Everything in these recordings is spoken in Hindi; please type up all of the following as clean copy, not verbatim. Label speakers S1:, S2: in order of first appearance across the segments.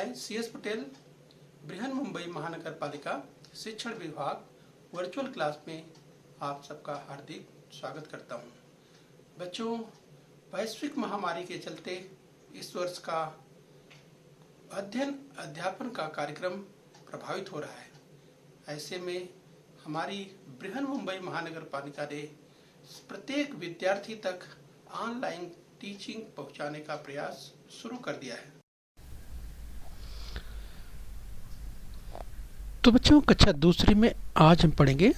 S1: मैं CS पटेल बृहन मुंबई महानगर पालिका शिक्षण विभाग वर्चुअल क्लास में आप सबका हार्दिक स्वागत करता हूं। बच्चों, वैश्विक महामारी के चलते इस वर्ष का अध्ययन अध्यापन का कार्यक्रम प्रभावित हो रहा है। ऐसे में हमारी बृहन मुंबई महानगर पालिका ने प्रत्येक विद्यार्थी तक ऑनलाइन टीचिंग पहुंचाने का प्रयास शुरू कर दिया है।
S2: तो बच्चों, कक्षा दूसरी में आज हम पढ़ेंगे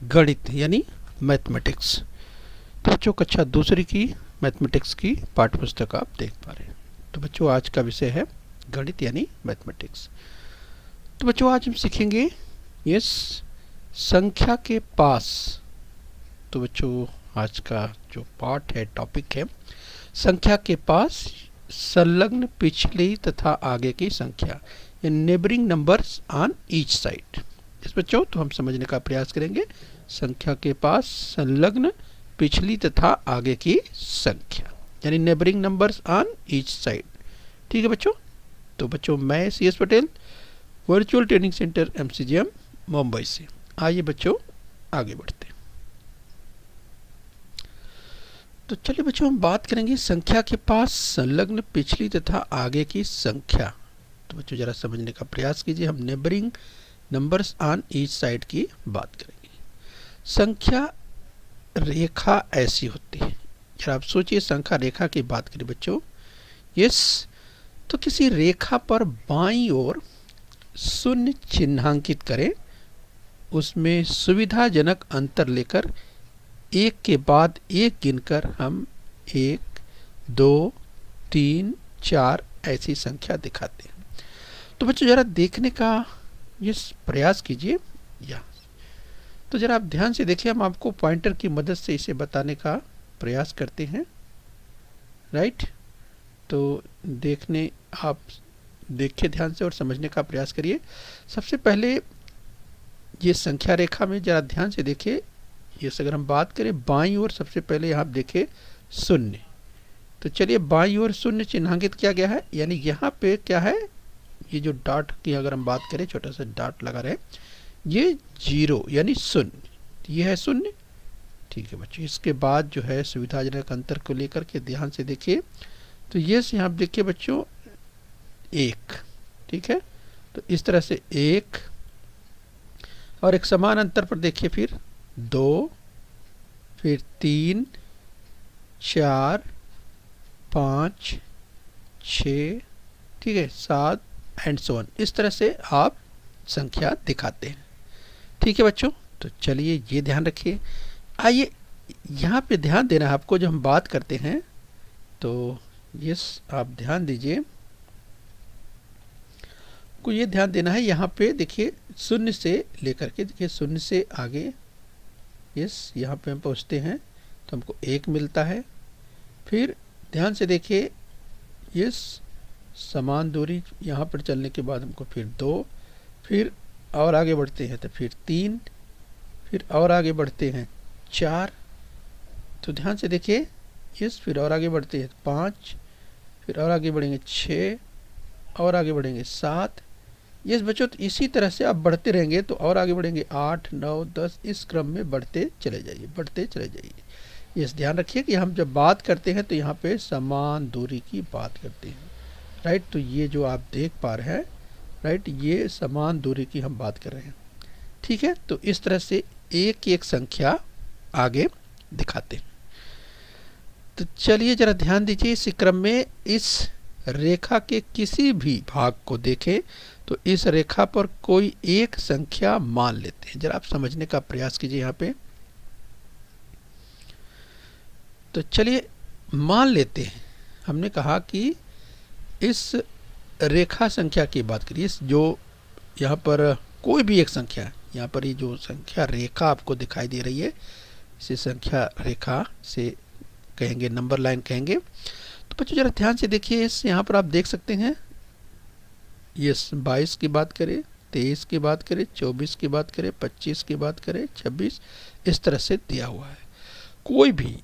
S2: गणित यानी मैथमेटिक्स। तो बच्चों, कक्षा दूसरी की मैथमेटिक्स की पाठ्य पुस्तक आप देख पा रहे हैं। तो बच्चों, आज का विषय है गणित यानी मैथमेटिक्स। तो बच्चों, आज हम सीखेंगे यस संख्या के पास। तो बच्चों, आज का जो पाठ है, टॉपिक है संख्या के पास संलग्न पिछली तथा आगे की संख्या, neighbouring numbers on each side. इस बच्चों, तो हम समझने का प्रयास करेंगे संख्या के पास संलग्न पिछली तथा आगे की संख्या, यानी neighbouring numbers on each side. ठीक है बच्चों। तो बच्चों, मैं CS Patel virtual training centre MCGM Mumbai से। आइए बच्चों, आगे बढ़ते हैं। तो चलिए बच्चों, हम बात करेंगे संख्या के पास संलग्न पिछली तथा आगे की संख्या। तो बच्चों, जरा समझने का प्रयास कीजिए। हम neighbouring numbers on each side की बात करेंगे। संख्या रेखा ऐसी होती है, जरा आप सोचिए, संख्या रेखा की बात करें बच्चों। यस, तो किसी रेखा पर बाईं ओर शून्य चिन्हांकित करें, उसमें सुविधाजनक अंतर लेकर एक के बाद एक गिनकर हम 1, 2, 3, 4 ऐसी संख्या दिखाते हैं। तो बच्चों, जरा देखने का ये प्रयास कीजिए यहाँ। तो जरा आप ध्यान से देखिए, हम आपको पॉइंटर की मदद से इसे बताने का प्रयास करते हैं। राइट। तो आप देखिए ध्यान से और समझने का प्रयास करिए। सबसे पहले ये संख्या रेखा में जरा ध्यान से देखिए। ये अगर हम बात करें बाईं ओर, सबसे पहले यहाँ देखें शून्य। तो चलिए, बाईं ओर शून्य चिन्हांकित किया गया है, यानी यहाँ पे क्या है, ये जो डॉट की अगर हम बात करें, छोटा सा डॉट लगा रहे, ये 0 यानी शून्य, ये है शून्य। ठीक है बच्चों। इसके बाद जो है सुविधाजनक अंतर को लेकर के ध्यान से देखिए, तो ये यहाँ देखिए बच्चों 1। ठीक है। तो इस तरह से 1 और एक समान अंतर पर देखिए, फिर 2, फिर 3, 4, 5, 6, ठीक है, 7 एंड सो ऑन। इस तरह से आप संख्या दिखाते हैं। ठीक है बच्चों। तो चलिए, ये ध्यान रखिए। आइए, यहाँ पे ध्यान देना है आपको, जब हम बात करते हैं तो यस, आप ध्यान दीजिए, को ये ध्यान देना है। यहाँ पे देखिए शून्य से लेकर के, देखिए शून्य से आगे, यस, यहाँ पे हम पहुँचते हैं तो हमको 1 मिलता है। फिर ध्यान से देखिए, यस, समान दूरी यहाँ पर चलने के बाद हमको फिर 2, फिर और आगे बढ़ते हैं तो फिर 3, फिर और आगे बढ़ते हैं 4। तो ध्यान से देखिए, यस, फिर और आगे बढ़ते हैं 5, फिर और आगे बढ़ेंगे 6, और आगे बढ़ेंगे 7। यस बच्चों, तो इसी तरह से आप बढ़ते रहेंगे तो और आगे बढ़ेंगे 8, 9, 10, इस क्रम में बढ़ते चले जाइए, बढ़ते चले जाइए। यस, ध्यान रखिए कि हम जब बात करते हैं तो यहाँ पे समान दूरी की बात करते हैं। राइट। तो ये जो आप देख पा रहे हैं, राइट, ये समान दूरी की हम बात कर रहे हैं। ठीक है। तो इस तरह से एक एक संख्या आगे दिखाते हैं। तो चलिए जरा ध्यान दीजिए, इस क्रम में इस रेखा के किसी भी भाग को देखें तो इस रेखा पर कोई एक संख्या मान लेते हैं। जरा आप समझने का प्रयास कीजिए यहाँ पे। तो चलिए मान लेते हैं, हमने कहा कि इस रेखा संख्या की बात करिए, जो यहाँ पर कोई भी एक संख्या, यहाँ पर ये जो संख्या रेखा आपको दिखाई दे रही है, इसे संख्या रेखा से कहेंगे, नंबर लाइन कहेंगे। तो बच्चों, जरा ध्यान से देखिए, इस यहाँ पर आप देख सकते हैं, ये 22 की बात करें, 23 की बात करें, 24 की बात करें, 25 की बात करें, 26, इस तरह से दिया हुआ है। कोई भी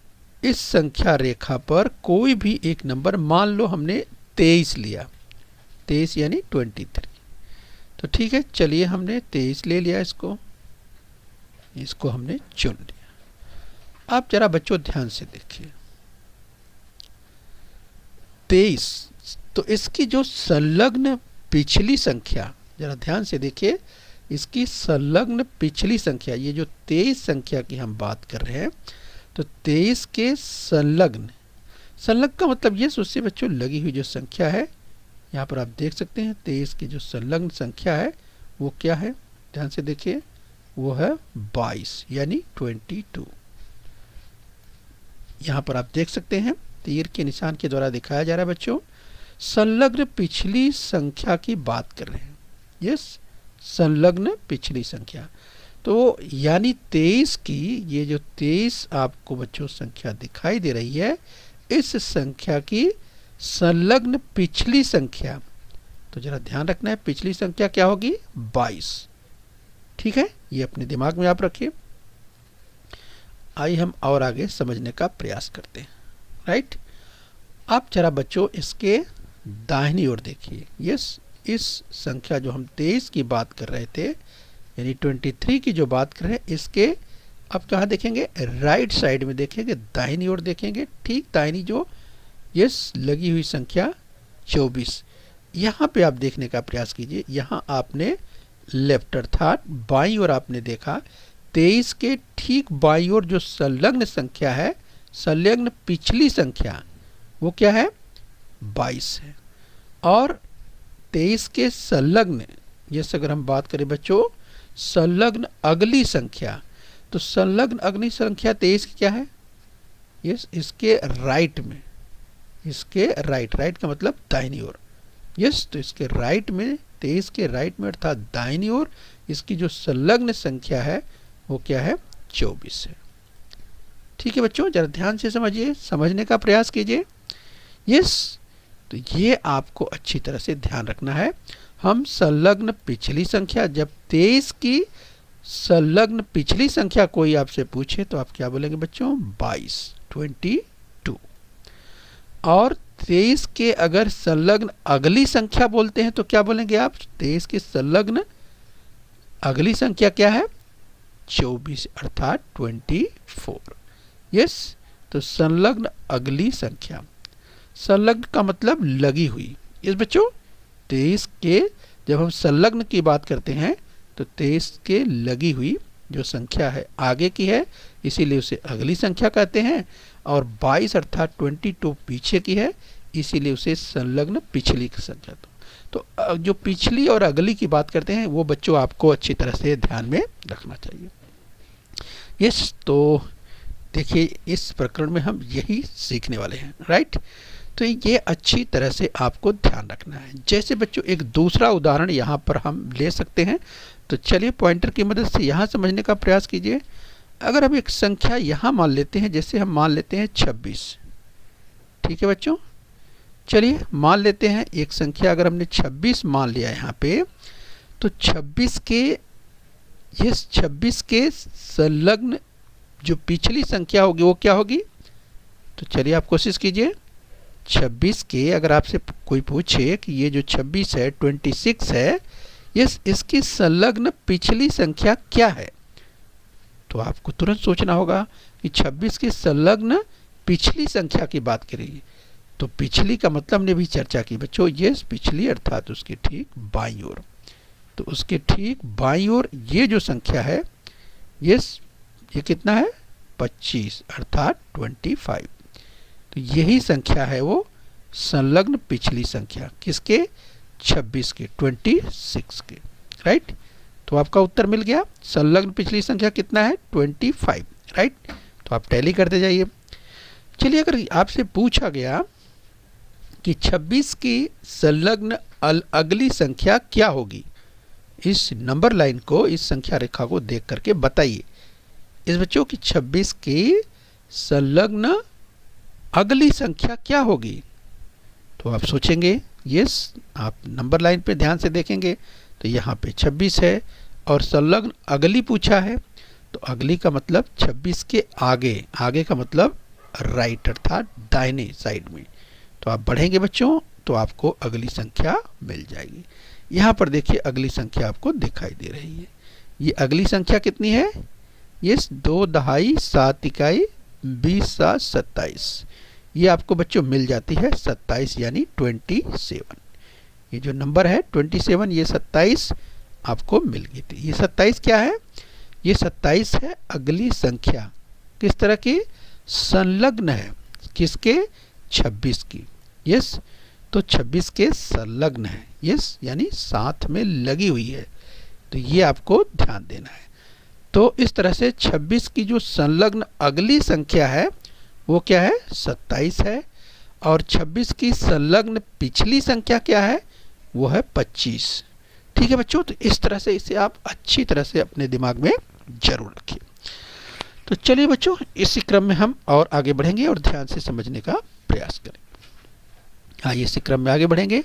S2: इस संख्या रेखा पर कोई भी एक नंबर, मान लो हमने 23 लिया, 23 यानी 23। तो ठीक है, चलिए हमने 23 ले लिया, इसको हमने चुन लिया। आप जरा बच्चों ध्यान से देखिए 23, तो इसकी जो संलग्न पिछली संख्या, जरा ध्यान से देखिए, इसकी संलग्न पिछली संख्या, ये जो 23 संख्या की हम बात कर रहे हैं, तो 23 के संलग्न का मतलब ये उससे बच्चों लगी हुई जो संख्या है, यहाँ पर आप देख सकते हैं 23 की जो संलग्न संख्या है वो क्या है, ध्यान से देखिए, वो है 22 यानी 22। यहाँ पर आप देख सकते हैं तीर के निशान के द्वारा दिखाया जा रहा है बच्चों, संलग्न पिछली संख्या की बात कर रहे हैं। यस, संलग्न पिछली संख्या, तो यानी 23 की ये जो 23 आपको बच्चों संख्या दिखाई दे रही है, इस संख्या की संलग्न पिछली संख्या, तो जरा ध्यान रखना है पिछली संख्या क्या होगी, 22। ठीक है, ये अपने दिमाग में आप रखिए। आइए हम और आगे समझने का प्रयास करते हैं। राइट, आप जरा बच्चों इसके दाहिनी ओर देखिए। यस, इस संख्या जो हम 23 की बात कर रहे थे यानी 23 की जो बात कर रहे हैं, इसके अब कहाँ देखेंगे, राइट साइड में देखेंगे, दाहिनी ओर देखेंगे, ठीक दाहिनी जो यस लगी हुई संख्या 24, यहाँ पे आप देखने का प्रयास कीजिए। यहाँ आपने लेफ्ट अर्थात बाईं ओर आपने देखा 23 के ठीक बाईं ओर जो संलग्न संख्या है, संलग्न पिछली संख्या, वो क्या है, 22 है। और 23 के संलग्न, जैसे अगर हम बात करें बच्चों संलग्न अगली संख्या, तो संलग्न अगली संख्या 23 की क्या है, यस इसके राइट में, इसके राइट का मतलब दाहिनी ओर। यस, तो इसके राइट में 23 के राइट में अर्थात दाहिनी ओर इसकी जो संलग्न संख्या है वो क्या है, 24 है। ठीक है बच्चों, जरा ध्यान से समझिए, समझने का प्रयास कीजिए। यस, तो ये आपको अच्छी तरह से ध्यान रखना है। हम संलग्न पिछली संख्या, जब 23 की संलग्न पिछली संख्या कोई आपसे पूछे तो आप क्या बोलेंगे बच्चों, 22। और 23 के अगर संलग्न अगली संख्या बोलते हैं तो क्या बोलेंगे आप, 23 की संलग्न अगली संख्या क्या है, 24 अर्थात 24। यस, तो संलग्न अगली संख्या, संलग्न का मतलब लगी हुई। इस बच्चों 23 के जब हम संलग्न की बात करते हैं तो 23 के लगी हुई जो संख्या है आगे की है, इसीलिए उसे अगली संख्या कहते हैं। और 22 अर्थात 22 पीछे की है, इसीलिए उसे संलग्न पिछली की संख्या। तो जो पिछली और अगली की बात करते हैं वो बच्चों आपको अच्छी तरह से ध्यान में रखना चाहिए। यस, तो देखिए इस प्रकरण में हम यही सीखने वाले हैं। राइट, तो ये अच्छी तरह से आपको ध्यान रखना है। जैसे बच्चों एक दूसरा उदाहरण यहाँ पर हम ले सकते हैं, तो चलिए पॉइंटर की मदद से यहाँ समझने का प्रयास कीजिए। अगर हम एक संख्या यहाँ मान लेते हैं, जैसे हम मान लेते हैं 26। ठीक है बच्चों, चलिए मान लेते हैं एक संख्या, अगर हमने 26 मान लिया यहाँ पे, तो 26 के संलग्न जो पिछली संख्या होगी वो क्या होगी। तो चलिए आप कोशिश कीजिए, 26 के अगर आपसे कोई पूछे कि ये जो 26 है 26 है, यस इसकी संलग्न पिछली संख्या क्या है, तो आपको तुरंत सोचना होगा कि 26 की संलग्न पिछली संख्या की बात करेंगे। तो पिछली का मतलब ने भी चर्चा की बच्चों, यस पिछली अर्थात उसके ठीक बाईं ओर। तो उसके ठीक बाईं ओर ये जो संख्या है, यस ये कितना है, 25 अर्थात 25। तो यही संख्या है वो संलग्न पिछली संख्या, किसके, 26 के, 26 के। राइट, तो आपका उत्तर मिल गया। संलग्न पिछली संख्या कितना है, 25। राइट, तो आप टैली करते जाइए। चलिए अगर आपसे पूछा गया कि 26 की संलग्न अगली संख्या क्या होगी, इस नंबर लाइन को, इस संख्या रेखा को देख करके बताइए इस बच्चों की 26 की संलग्न अगली संख्या क्या होगी। तो आप सोचेंगे, यस आप नंबर लाइन पे ध्यान से देखेंगे तो यहाँ पे 26 है और संलग्न अगली पूछा है, तो अगली का मतलब 26 के आगे, आगे का मतलब राइट अर्थात दाहिने साइड में। तो आप बढ़ेंगे बच्चों तो आपको अगली संख्या मिल जाएगी। यहाँ पर देखिए अगली संख्या आपको दिखाई दे रही है। ये अगली संख्या कितनी है? ये 2 दहाई 7 इकाई 20 7 27। ये आपको बच्चों मिल जाती है 27 यानी 27। ये जो नंबर है 27, ये 27 आपको मिल गई थी। ये 27 क्या है? ये 27 है अगली संख्या। किस तरह की? संलग्न है। किसके? 26 की। यस, तो 26 के संलग्न है। यस, यानी साथ में लगी हुई है। तो ये आपको ध्यान देना है। तो इस तरह से 26 की जो संलग्न अगली संख्या है वो क्या है? 27 है। और 26 की संलग्न पिछली संख्या क्या है? वो है 25। ठीक है बच्चों, तो इस तरह से इसे आप अच्छी तरह से अपने दिमाग में जरूर रखिए। तो चलिए बच्चों, इसी क्रम में हम और आगे बढ़ेंगे और ध्यान से समझने का प्रयास करेंगे। आइए इसी क्रम में आगे बढ़ेंगे।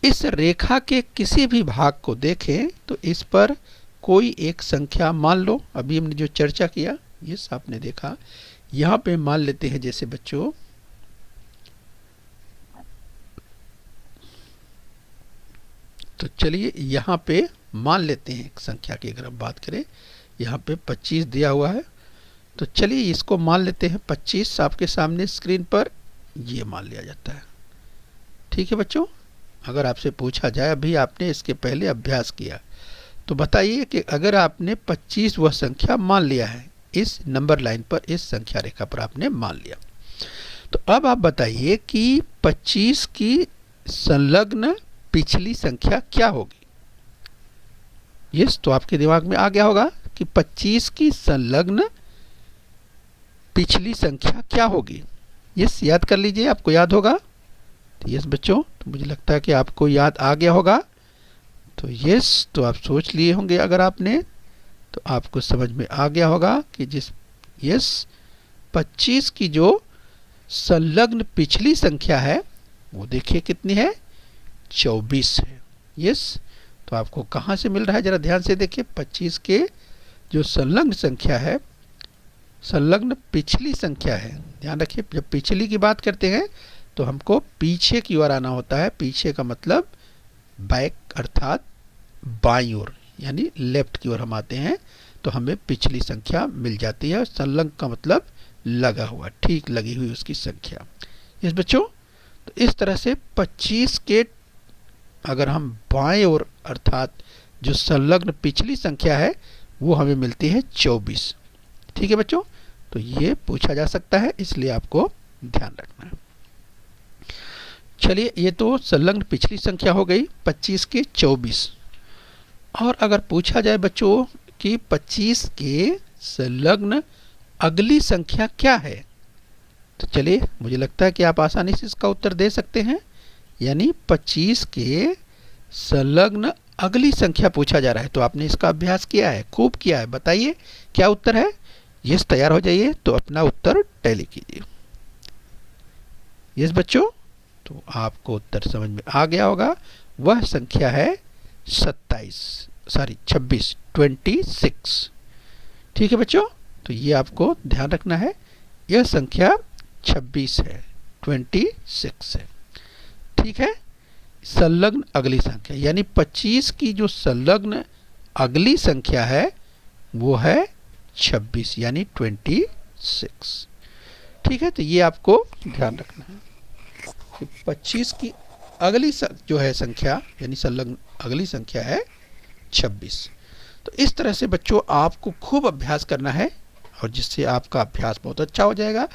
S2: इस रेखा के किसी भी भाग को देखें तो इस पर कोई एक संख्या मान लो। अभी हमने जो चर्चा किया ये आपने देखा। यहाँ पे मान लेते हैं जैसे बच्चों तो चलिए यहाँ पे मान लेते हैं एक संख्या की अगर हम बात करें, यहाँ पे 25 दिया हुआ है। तो चलिए इसको मान लेते हैं 25। आपके सामने स्क्रीन पर ये मान लिया जाता है। ठीक है बच्चों, अगर आपसे पूछा जाए अभी आपने इसके पहले अभ्यास किया तो बताइए कि अगर आपने 25 वह संख्या मान लिया है, इस नंबर लाइन पर, इस संख्या रेखा पर आपने मान लिया, तो अब आप बताइए कि 25 की संलग्न पिछली संख्या क्या होगी? यस, तो आपके दिमाग में आ गया होगा कि 25 की संलग्न पिछली संख्या क्या होगी। यस, याद कर लीजिए, आपको याद होगा। तो यस बच्चों, तो मुझे लगता है कि आपको याद आ गया होगा। तो यस, तो आप सोच लिए होंगे अगर आपने, तो आपको समझ में आ गया होगा कि जिस 25 की जो संलग्न पिछली संख्या है वो देखिए कितनी है? 24 है। यस, तो आपको कहाँ से मिल रहा है? जरा ध्यान से देखिए। 25 के जो संलग्न संख्या है, संलग्न पिछली संख्या है। ध्यान रखिए, जब पिछली की बात करते हैं तो हमको पीछे की ओर आना होता है। पीछे का मतलब बैक, अर्थात बाईं ओर, यानी लेफ्ट की ओर हम आते हैं तो हमें पिछली संख्या मिल जाती है। संलग्न का मतलब लगा हुआ, ठीक लगी हुई उसकी संख्या। इस बच्चों, तो इस तरह से 25 के अगर हम बाएं ओर, अर्थात जो संलग्न पिछली संख्या है वो हमें मिलती है 24। ठीक है बच्चों, तो ये पूछा जा सकता है, इसलिए आपको ध्यान रखना है। चलिए, ये तो संलग्न पिछली संख्या हो गई 25 के 24। और अगर पूछा जाए बच्चों कि 25 के संलग्न अगली संख्या क्या है, तो चलिए मुझे लगता है कि आप आसानी से इसका उत्तर दे सकते हैं। यानी 25 के संलग्न अगली संख्या पूछा जा रहा है, तो आपने इसका अभ्यास किया है, खूब किया है। बताइए क्या उत्तर है? यस, तैयार हो जाइए, तो अपना उत्तर टैली कीजिए। यस बच्चों, तो आपको उत्तर समझ में आ गया होगा। वह संख्या है 26। ठीक है बच्चों, तो ये आपको ध्यान रखना है। यह संख्या 26 है, 26 है। ठीक है, संलग्न अगली संख्या यानी 25 की जो संलग्न अगली संख्या है वो है 26 यानी 26। ठीक है, तो ये आपको ध्यान रखना है कि 25 की अगली जो है संख्या यानी संलग्न अगली संख्या है 26। तो इस तरह से बच्चों आपको खूब अभ्यास करना है और जिससे आपका अभ्यास बहुत अच्छा हो जाएगा।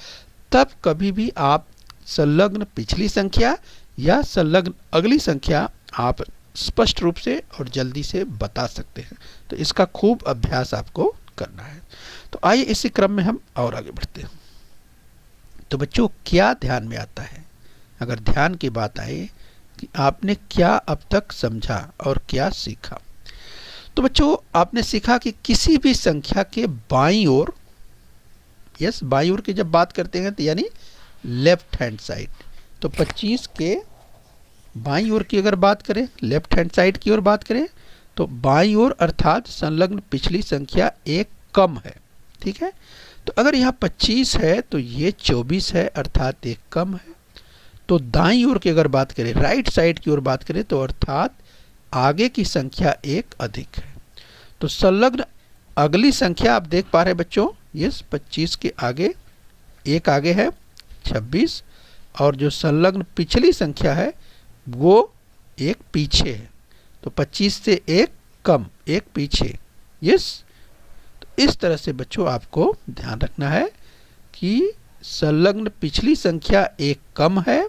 S2: तब कभी भी आप संलग्न पिछली संख्या या संलग्न अगली संख्या आप स्पष्ट रूप से और जल्दी से बता सकते हैं। तो इसका खूब अभ्यास आपको करना है। तो आइए इसी क्रम में हम और आगे बढ़ते हैं। तो बच्चों क्या ध्यान में आता है? अगर ध्यान की बात आए कि आपने क्या अब तक समझा और क्या सीखा, तो बच्चों आपने सीखा कि किसी भी संख्या के बाईं ओर, यस बाईं ओर की जब बात करते हैं तो यानी लेफ्ट हैंड साइड, तो 25 के बाईं ओर की अगर बात करें, लेफ्ट हैंड साइड की ओर बात करें, तो बाईं ओर अर्थात संलग्न पिछली संख्या एक कम है। ठीक है, तो अगर यहाँ 25 है तो ये 24 है अर्थात एक कम है। तो दाईं ओर की अगर बात करें, राइट साइड की ओर बात करें, तो अर्थात आगे की संख्या एक अधिक है। तो संलग्न अगली संख्या आप देख पा रहे हैं बच्चों, यस 25 के आगे एक आगे है 26, और जो संलग्न पिछली संख्या है वो एक पीछे है। तो 25 से एक कम, एक पीछे, यस। तो इस तरह से बच्चों आपको ध्यान रखना है कि संलग्न पिछली संख्या एक कम है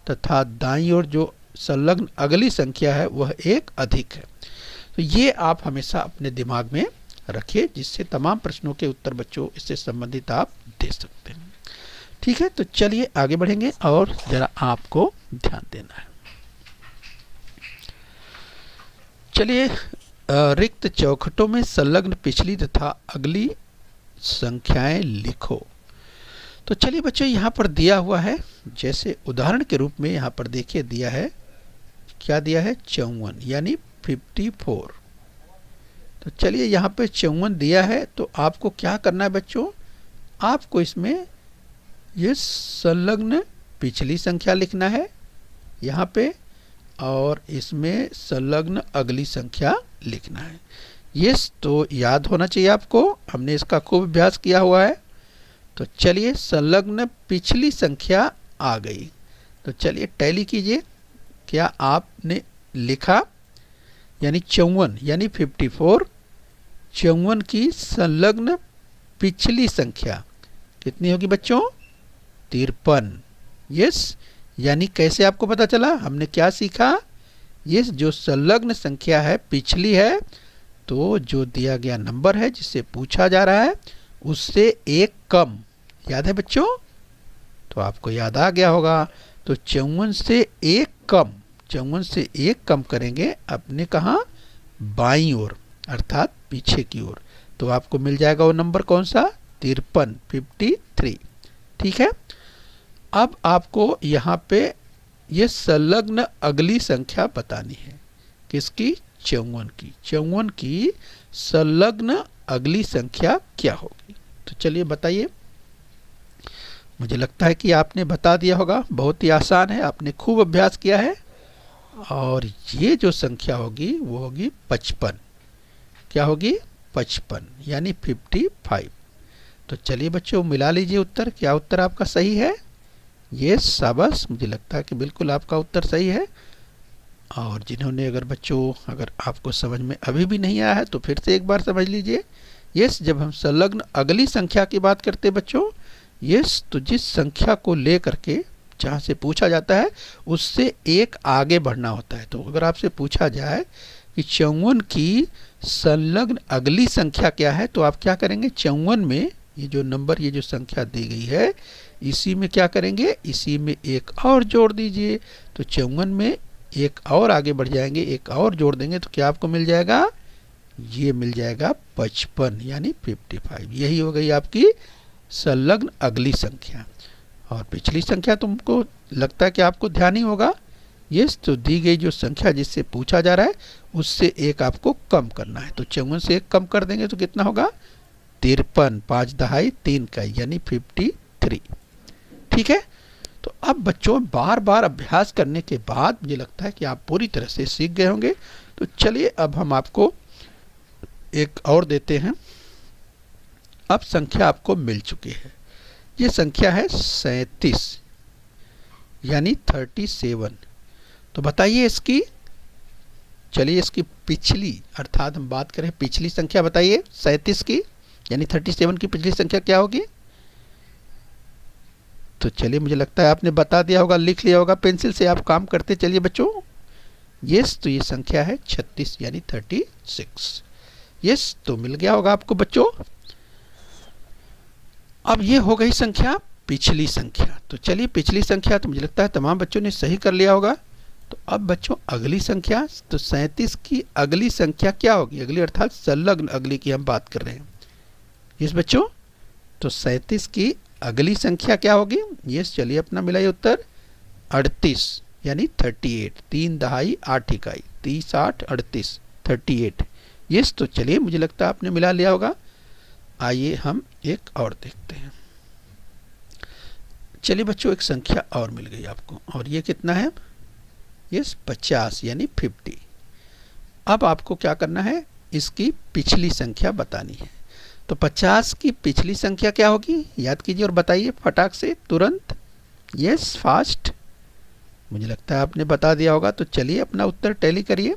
S2: तथा दाईं ओर जो संलग्न अगली संख्या है वह एक अधिक है। तो ये आप हमेशा अपने दिमाग में रखिए, जिससे तमाम प्रश्नों के उत्तर बच्चों इससे संबंधित आप दे सकते हैं। ठीक है, तो चलिए आगे बढ़ेंगे और जरा आपको ध्यान देना है। चलिए रिक्त चौखटों में संलग्न पिछली तथा अगली संख्याएं लिखो। तो चलिए बच्चों, यहाँ पर दिया हुआ है, जैसे उदाहरण के रूप में यहाँ पर देखिए दिया है, क्या दिया है 54 यानी 54। तो चलिए यहाँ पे 54 दिया है, तो आपको क्या करना है बच्चों, आपको इसमें ये संलग्न पिछली संख्या लिखना है यहाँ पे, और इसमें संलग्न अगली संख्या लिखना है। यस, तो याद होना चाहिए आपको, हमने इसका खूब अभ्यास किया हुआ है। तो चलिए संलग्न पिछली संख्या आ गई, तो चलिए टैली कीजिए। क्या आपने लिखा, यानी 54 यानी 54, 54 की संलग्न पिछली संख्या कितनी होगी बच्चों, 53। यस, यानी कैसे आपको पता चला, हमने क्या सीखा, यस जो संलग्न संख्या है पिछली है, तो जो दिया गया नंबर है जिससे पूछा जा रहा है उससे एक कम। याद है बच्चों, तो आपको याद आ गया होगा। तो 54 से एक कम, 54 से एक कम करेंगे अपने कहाँ, बाईं ओर अर्थात पीछे की ओर, तो आपको मिल जाएगा वो नंबर कौन सा, 53, 53। ठीक है, अब आपको यहाँ पे ये संलग्न अगली संख्या बतानी है, किसकी, 54 की। 54 की संलग्न अगली संख्या क्या होगी, तो चलिए बताइए। मुझे लगता है कि आपने बता दिया होगा, बहुत ही आसान है, आपने खूब अभ्यास किया है। और ये जो संख्या होगी वो होगी 55। क्या होगी, 55 यानी 55। तो चलिए बच्चों मिला लीजिए उत्तर, क्या उत्तर आपका सही है, ये शाबाश, मुझे लगता है कि बिल्कुल आपका उत्तर सही है। और जिन्होंने अगर आपको समझ में अभी भी नहीं आया है तो फिर से एक बार समझ लीजिए। यस, जब हम संलग्न अगली संख्या की बात करते हैं बच्चों, यस तो जिस संख्या को ले करके जहाँ से पूछा जाता है उससे एक आगे बढ़ना होता है। तो अगर आपसे पूछा जाए कि 54 की संलग्न अगली संख्या क्या है, तो आप क्या करेंगे, 54 में ये जो नंबर, ये जो संख्या दी गई है, इसी में क्या करेंगे, इसी में एक और जोड़ दीजिए। तो 54 में एक और आगे बढ़ जाएंगे, एक और जोड़ देंगे, तो क्या आपको मिल जाएगा, ये मिल जाएगा 55 यानी 55। यही हो गई आपकी संलग्न अगली संख्या। और पिछली संख्या तुमको लगता है कि आपको ध्यान ही होगा। यस, तो दी गई जो संख्या जिससे पूछा जा रहा है उससे एक आपको कम करना है। तो 54 से एक कम कर देंगे तो कितना होगा, 53, 5 दहाई 3 का यानी 53। ठीक है, तो अब बच्चों बार बार अभ्यास करने के बाद मुझे लगता है कि आप पूरी तरह से सीख गए होंगे। तो चलिए अब हम आपको एक और देते हैं। अब संख्या आपको मिल चुकी है, ये संख्या है 37 यानी 37। तो बताइए इसकी, चलिए इसकी पिछली, अर्थात हम बात करें पिछली संख्या, बताइए 37 की यानी 37 की पिछली संख्या क्या होगी। तो चलिए मुझे लगता है आपने बता दिया होगा, लिख लिया होगा, पेंसिल से आप काम करते चलिए बच्चों। यस, तो ये संख्या है 36 यानी 36। यस, तो मिल गया होगा आपको बच्चों। अब ये हो गई संख्या पिछली संख्या। तो चलिए पिछली संख्या तो मुझे लगता है तमाम बच्चों ने सही कर लिया होगा। तो अब बच्चों अगली संख्या, तो 37 की अगली संख्या क्या होगी, अगली अर्थात संलग्न अगली की हम बात कर रहे हैं। यस बच्चों, तो 37 की अगली संख्या क्या होगी। यस, चलिए अपना मिलाइए उत्तर, 38 यानी 38, 3 दहाई 8 इकाई, 30 8 38, 38। यस, तो चलिए मुझे लगता है आपने मिला लिया होगा। आइए हम एक और देखते हैं। चलिए बच्चों, एक संख्या और मिल गई आपको, और ये कितना है? यस 50 यानी 50। अब आपको क्या करना है? इसकी पिछली संख्या बतानी है। तो 50 की पिछली संख्या क्या होगी? याद कीजिए और बताइए फटाक से, तुरंत। Yes fast. मुझे लगता है आपने बता दिया होगा। तो चलिए अपना उत्तर टैली करिए।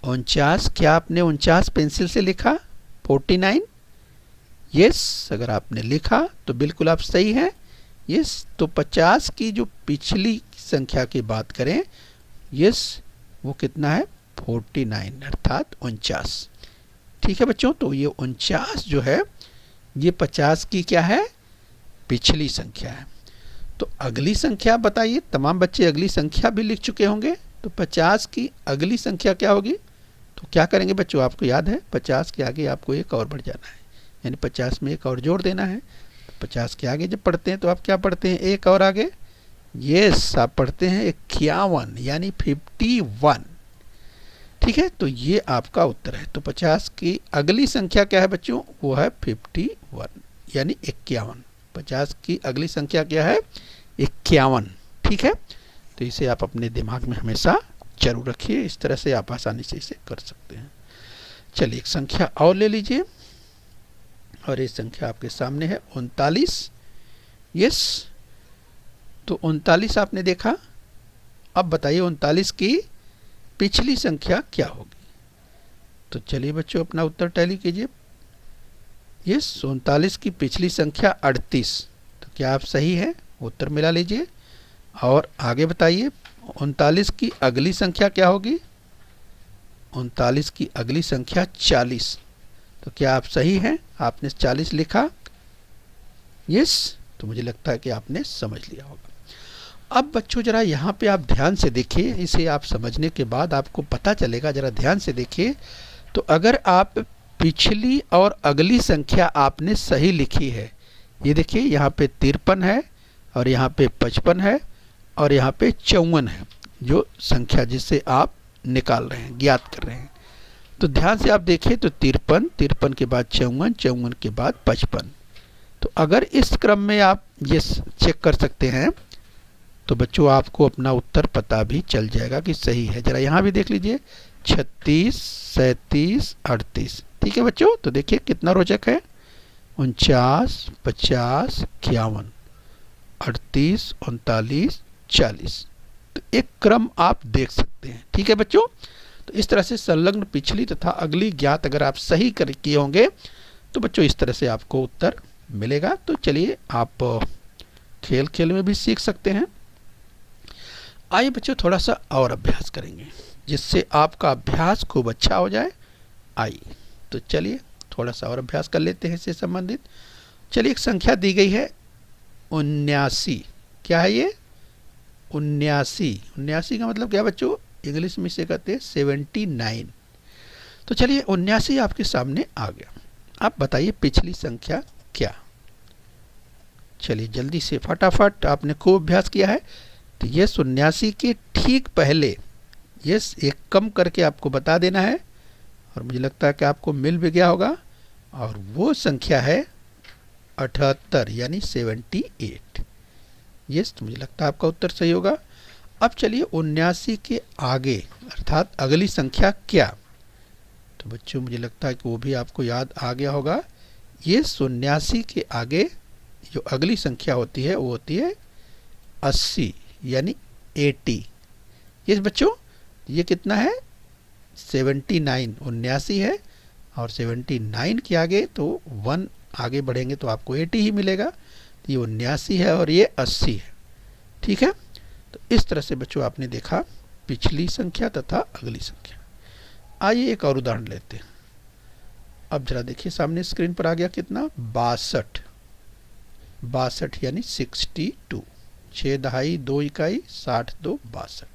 S2: 49, क्या आपने 49 पेंसिल से लिखा? 49। यस, अगर आपने लिखा तो बिल्कुल आप सही हैं। यस, तो 50 की जो पिछली संख्या की बात करें, यस वो कितना है? 49 अर्थात 49। ठीक है बच्चों, तो ये 49 जो है ये 50 की क्या है? पिछली संख्या है। तो अगली संख्या बताइए। तमाम बच्चे अगली संख्या भी लिख चुके होंगे। तो 50 की अगली संख्या क्या होगी? तो क्या करेंगे बच्चों, आपको याद है 50 के आगे आपको एक और बढ़ जाना है, यानी 50 में एक और जोड़ देना है। 50 के आगे जब पढ़ते हैं तो आप क्या पढ़ते हैं? एक और आगे। यस, आप पढ़ते हैं 51 यानी 51। ठीक है, तो ये आपका उत्तर है। तो 50 की अगली संख्या क्या है बच्चों? वो है 51 यानी 51। 50 की अगली संख्या क्या है? 51। ठीक है, तो इसे आप अपने दिमाग में हमेशा जरूर रखिए। इस तरह से आप आसानी से इसे कर सकते हैं। चलिए एक संख्या और ले लीजिए, और ये संख्या आपके सामने है 39। यस, तो 39 आपने देखा। अब बताइए 39 की पिछली संख्या क्या होगी? तो चलिए बच्चों अपना उत्तर टैली कीजिए। यस, 39 की पिछली संख्या 38। तो क्या आप सही हैं? उत्तर मिला लीजिए और आगे बताइए 39 की अगली संख्या क्या होगी? 39 की अगली संख्या 40। तो क्या आप सही हैं? आपने 40 लिखा। यस, तो मुझे लगता है कि आपने समझ लिया होगा। अब बच्चों जरा यहाँ पे आप ध्यान से देखिए। इसे आप समझने के बाद आपको पता चलेगा। जरा ध्यान से देखिए। तो अगर आप पिछली और अगली संख्या आपने सही लिखी है, ये देखिए यहाँ पे 53 है और यहाँ पे 55 है और यहाँ पे 54 है, जो संख्या जिसे आप निकाल रहे हैं, ज्ञात कर रहे हैं। तो ध्यान से आप देखिए तो 53, 53 के बाद 54, 54 के बाद 55। तो अगर इस क्रम में आप ये चेक कर सकते हैं तो बच्चों आपको अपना उत्तर पता भी चल जाएगा कि सही है। जरा यहाँ भी देख लीजिए 36, 37, 38। ठीक है बच्चों, तो देखिए कितना रोचक है। 49, 50, 51, 38, 39, 40। तो एक क्रम आप देख सकते हैं। ठीक है बच्चों, तो इस तरह से संलग्न पिछली तथा अगली ज्ञात अगर आप सही कर किए होंगे तो बच्चों इस तरह से आपको उत्तर मिलेगा। तो चलिए आप खेल खेल में भी सीख सकते हैं। आइए बच्चों थोड़ा सा और अभ्यास करेंगे जिससे आपका अभ्यास खूब अच्छा हो जाए। आइए तो चलिए थोड़ा सा और अभ्यास कर लेते हैं इससे संबंधित। चलिए एक संख्या दी गई है 79। क्या है ये? 79। 79 का मतलब क्या बच्चों? इंग्लिश में इसे कहते हैं 79। तो चलिए 79 आपके सामने आ गया। आप बताइए पिछली संख्या क्या? चलिए जल्दी से फटाफट, आपने खूब अभ्यास किया है। तो ये 79 के ठीक पहले यस एक कम करके आपको बता देना है, और मुझे लगता है कि आपको मिल भी गया होगा। और वो संख्या है 78 यानी 78। यस, तो मुझे लगता है आपका उत्तर सही होगा। अब चलिए 79 के आगे अर्थात अगली संख्या क्या? तो बच्चों मुझे लगता है कि वो भी आपको याद आ गया होगा। ये 79 के आगे जो अगली संख्या होती है वो होती है 80 यानी 80। यस बच्चों, ये कितना है? 79। 79 है और 79 के आगे तो 1 आगे बढ़ेंगे तो आपको 80 ही मिलेगा। ये 79 है और ये 80 है। ठीक है, तो इस तरह से बच्चों आपने देखा पिछली संख्या तथा अगली संख्या। आइए एक और उदाहरण लेते हैं। अब जरा देखिए सामने स्क्रीन पर आ गया कितना? 62। 62 यानी 62। 6 दहाई 2 इकाई 60 2 62।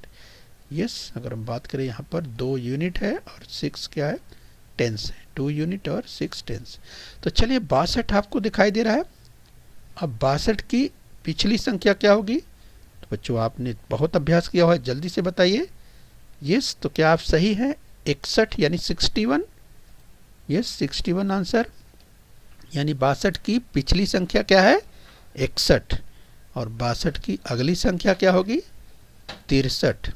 S2: यस, अगर हम बात करें यहाँ पर 2 यूनिट है और 6 क्या है? टेंस है। 2 यूनिट और 6 टेंस। तो चलिए 62 आपको दिखाई दे रहा है। अब 62 की पिछली संख्या क्या होगी? तो बच्चों आपने बहुत अभ्यास किया हुआ है, जल्दी से बताइए। यस, तो क्या आप सही हैं? 61 यानी 61। Yes, 61 answer. यानी 62 की पिछली संख्या क्या है? 61। और 62 की अगली संख्या क्या होगी? 63।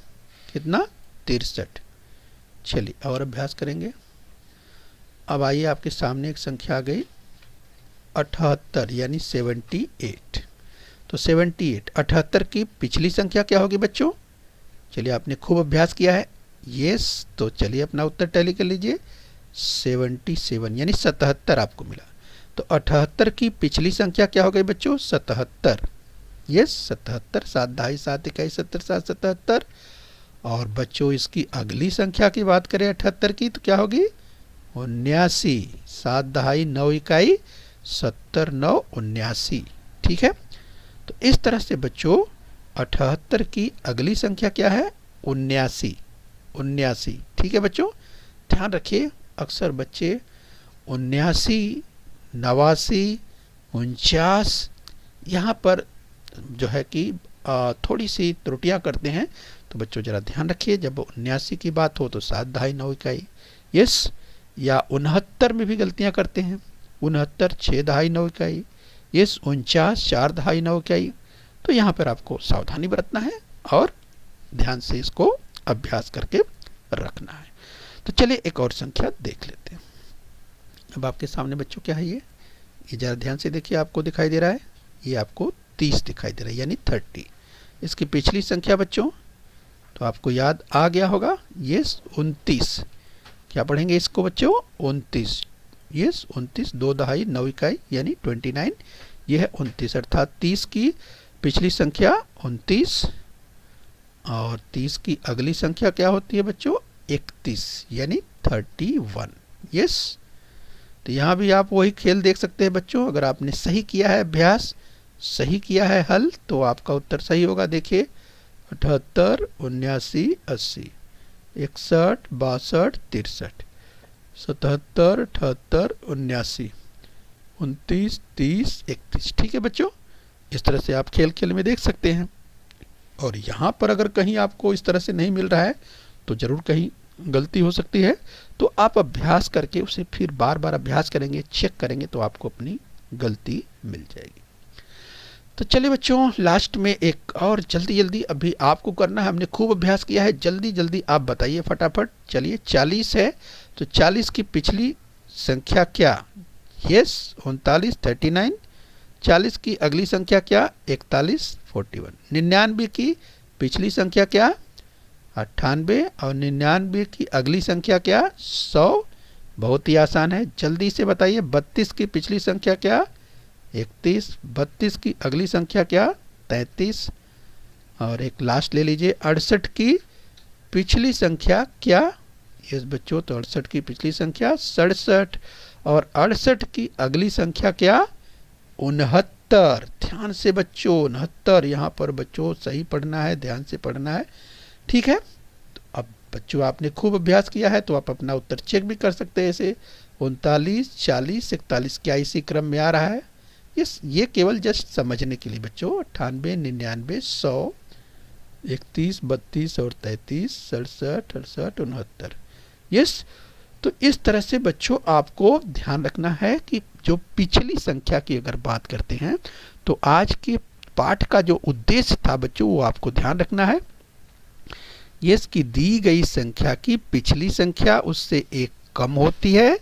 S2: कितना? 63। चलिए और अभ्यास करेंगे। अब आइए आपके सामने एक संख्या आ गई 78 यानी 78। तो 78, 78 की पिछली संख्या क्या होगी बच्चों? चलिए आपने खूब अभ्यास किया है। यस, तो चलिए अपना उत्तर टैली कर लीजिए। 77 यानी 77 आपको मिला। तो 78 की पिछली संख्या क्या हो गई बच्चों? 77। यस, 77। 7 दहाई 7 इकाई 70 7 77। और बच्चों इसकी अगली संख्या की बात करें 78 की तो क्या होगी? 79। 7 दहाई 9 इकाई 70 9 79। ठीक है, तो इस तरह से बच्चों 78 की अगली संख्या क्या है? 79। 79। ठीक है बच्चों, ध्यान रखिए अक्सर बच्चे 79, 89, 49 यहाँ पर जो है कि थोड़ी सी त्रुटियां करते हैं। तो बच्चों जरा ध्यान रखिए, जब 79 की बात हो तो 7 दहाई 9 इकाई। यस, या 69 में भी गलतियां करते हैं। 69 6 दहाई 9 इकाई। यस, 49 4 दहाई 9 इकाई। तो यहाँ पर आपको सावधानी बरतना है और ध्यान से इसको अभ्यास करके रखना है। तो चलिए एक और संख्या देख लेते हैं। अब आपके सामने बच्चों क्या है? ये जरा ध्यान से देखिए, आपको दिखाई दे रहा है, ये आपको 30 दिखाई दे रहा है यानी 30। इसकी पिछली संख्या बच्चों तो आपको याद आ गया होगा। यस, 29। क्या पढ़ेंगे इसको बच्चों? 29। यस, 29 2 दहाई 9 इकाई यानी 29। यह है 29, अर्थात 30 की पिछली संख्या 29 और 30 की अगली संख्या क्या होती है बच्चों? 31 यानी 31। यस, तो यहाँ भी आप वही खेल देख सकते हैं बच्चों। अगर आपने सही किया है अभ्यास, सही किया है हल, तो आपका उत्तर सही होगा। देखिए 78 79 80 61 62 63 77 78 79 29 30 31। ठीक है बच्चों, इस तरह से आप खेल खेल में देख सकते हैं। और यहाँ पर अगर कहीं आपको इस तरह से नहीं मिल रहा है तो ज़रूर कहीं गलती हो सकती है। तो आप अभ्यास करके उसे फिर बार बार अभ्यास करेंगे, चेक करेंगे, तो आपको अपनी गलती मिल जाएगी। तो चलिए बच्चों, लास्ट में एक और जल्दी जल्दी अभी आपको करना है। हमने खूब अभ्यास किया है, जल्दी जल्दी आप बताइए फटाफट। चलिए 40 है तो 40 की पिछली संख्या क्या? यस, 39 39। 40 की अगली संख्या क्या? 41 41। 99 की पिछली संख्या क्या? 98। और 99 की अगली संख्या क्या? 100। बहुत ही आसान है, जल्दी से बताइए। 32 की पिछली संख्या क्या? 31। 32 की अगली संख्या क्या? 33। और एक लास्ट ले लीजिए, 68 की पिछली संख्या क्या? यस बच्चों, तो 68 की पिछली संख्या 67। और 68 की अगली संख्या क्या? 69। ध्यान से बच्चों, 69। यहाँ पर बच्चों सही पढ़ना है, ध्यान से पढ़ना है। ठीक है, तो अब बच्चों आपने खूब अभ्यास किया है तो आप अपना उत्तर चेक भी कर सकते हैं। ऐसे 39 40 41 क्या इसी क्रम में आ रहा है? यस, ये केवल जस्ट समझने के लिए बच्चों। 98 99 100 31 32 और 33 67 68 69। यस, तो इस तरह से बच्चों आपको ध्यान रखना है कि जो पिछली संख्या की अगर बात करते हैं तो आज के पाठ का जो उद्देश्य था बच्चों वो आपको ध्यान रखना है। यस, की दी गई संख्या की पिछली संख्या उससे एक कम होती है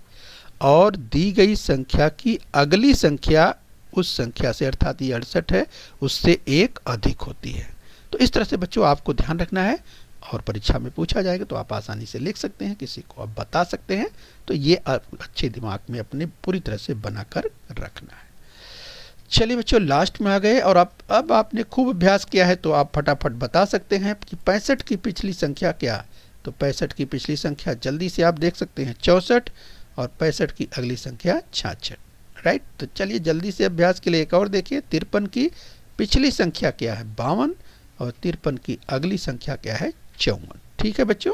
S2: और दी गई संख्या की अगली संख्या उस संख्या से, अर्थात ये 68 है, उससे एक अधिक होती है। तो इस तरह से बच्चों आपको ध्यान रखना है और परीक्षा में पूछा जाएगा तो आप आसानी से लिख सकते हैं, किसी को आप बता सकते हैं। तो ये अच्छे दिमाग में अपने पूरी तरह से बनाकर रखना है। चलिए बच्चों, लास्ट में आ गए और अब आपने खूब अभ्यास किया है तो आप फटाफट बता सकते हैं कि 65 की पिछली संख्या क्या? तो 65 की पिछली संख्या जल्दी से आप देख सकते हैं 64 और 65 की अगली संख्या 66। राइट, तो चलिए जल्दी से अभ्यास के लिए एक और देखिए। 53 की पिछली संख्या क्या है? 52। और 53 की अगली संख्या क्या है? 54। ठीक है बच्चों,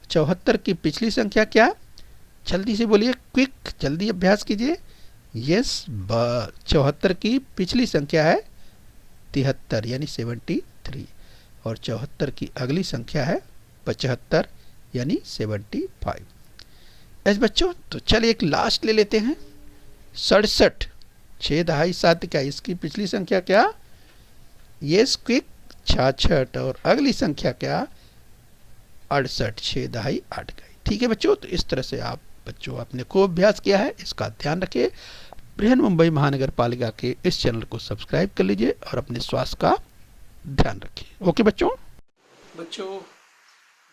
S2: 74 की पिछली संख्या क्या? जल्दी से बोलिए, क्विक, जल्दी अभ्यास कीजिए। यस, 74 की पिछली संख्या है 73 यानी 73। और 74 की अगली संख्या है 75 यानी 75। ऐसे बच्चों, तो चलिए एक लास्ट ले लेते हैं। 67 6 दहाई 7 का, इसकी पिछली संख्या क्या? यस क्विक 66 और अगली संख्या क्या 68 6 दहाई 8 इकाई। ठीक है बच्चों, तो इस तरह से आप बच्चों आपने खूब अभ्यास किया है, इसका ध्यान रखिए। बृहन महानगर पालिका के इस चैनल को सब्सक्राइब कर लीजिए और अपने स्वास्थ्य का ध्यान रखिए। ओके बच्चों।
S1: बच्चों,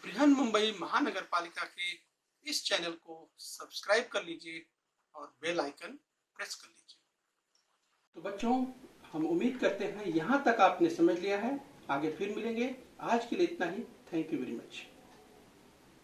S1: बृहन मुंबई महानगर पालिका के इस चैनल को सब्सक्राइब कर लीजिए और बेल आइकन प्रेस कर लीजिए। तो बच्चों, हम उम्मीद करते हैं यहाँ तक आपने समझ लिया है। आगे फिर मिलेंगे। आज के लिए इतना ही। Thank you very much.